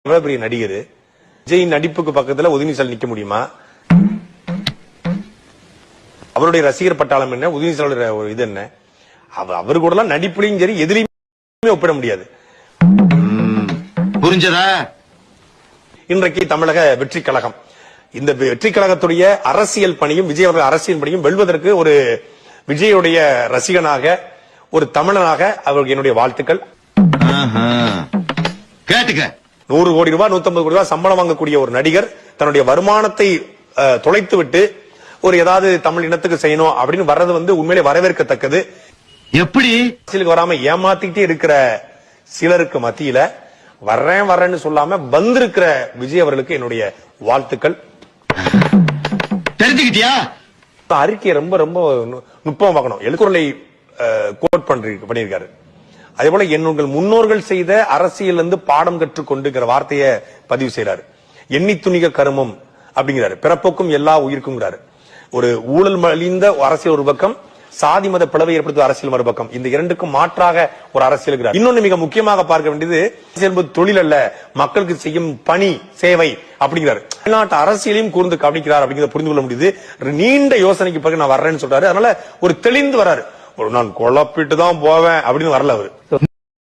எவ்வளவு பெரிய நடிகர் விஜய் நடிப்புக்கு பக்கத்துல உதயநிதி நிக்க முடியுமா? அவருடைய ரசிகர் பட்டாளம் என்ன, உதயநிதி ஒரு இது என்ன? அவரு கூட நடிப்புலையும் சரி எதிரையுமே ஒப்பிட முடியாது. புரிஞ்சதா? இன்றைக்கு தமிழக வெற்றி கழகம், இந்த வெற்றி கழகத்துடைய அரசியல் பணியும் விஜய் அவர்கள் அரசியல் பணியும் வெல்வதற்கு ஒரு விஜயுடைய ரசிகனாக, ஒரு தமிழனாக அவருக்கு என்னுடைய வாழ்த்துக்கள். கேட்டுக்க. 100 கோடி ரூபாய் 150 கோடி ரூபாய் சம்பளம் வாங்கக்கூடிய ஒரு நடிகர் தன்னுடைய வருமானத்தை தொலைத்து விட்டு ஒரு ஏதாவது தமிழ் இனத்துக்கு செய்யணும் அப்படின்னு வர்றது உண்மையிலே வரவேற்கத்தக்கது. எப்படி அரசியலுக்கு வராம ஏமாத்திட்டே இருக்கிற சிலருக்கு மத்தியில வர்றேன்னு சொல்லாம வந்திருக்கிற விஜய் அவர்களுக்கு என்னுடைய வாழ்த்துக்கள். தெரிஞ்சுக்கிட்டியா? அறிக்கையை ரொம்ப ரொம்ப நுட்பமா பார்க்கணும். எழுக்குறளை கோட் பண்ணிருக்காரு. அதே போல என்னுடைய முன்னோர்கள் செய்த அரசியல் பாடம் கற்றுக்கொண்டுங்கிற வார்த்தையை பதிவு செய்யறாரு. எண்ணி துணிக கருமம் அப்படிங்கிறாரு. பிறப்புக்கும் எல்லா உயிருக்குங்கிறாரு. ஒரு ஊழல் மலிந்த அரசியல் ஒரு பக்கம், சாதி மத பிளவை ஏற்படுத்தும் அரசியல் மறுபக்கம். இந்த இரண்டுக்கும் மாற்றாக ஒரு அரசியல். இன்னொன்னு மிக முக்கியமாக பார்க்க வேண்டியது, அரசியல் தொழில் அல்ல, மக்களுக்கு செய்யும் பணி சேவை அப்படிங்கிறாரு. தமிழ்நாட்டு அரசியலையும் கூர்ந்து கவனிக்கிறார் அப்படிங்கிறத புரிந்து கொள்ள முடியுது. நீண்ட யோசனைக்கு பிறகு நான் வர்றேன்னு சொல்றாரு. அதனால ஒரு தெளிந்து வர்றாரு. நான் குழப்பிட்டு தான் போவேன் அப்படின்னு வரல அவரு.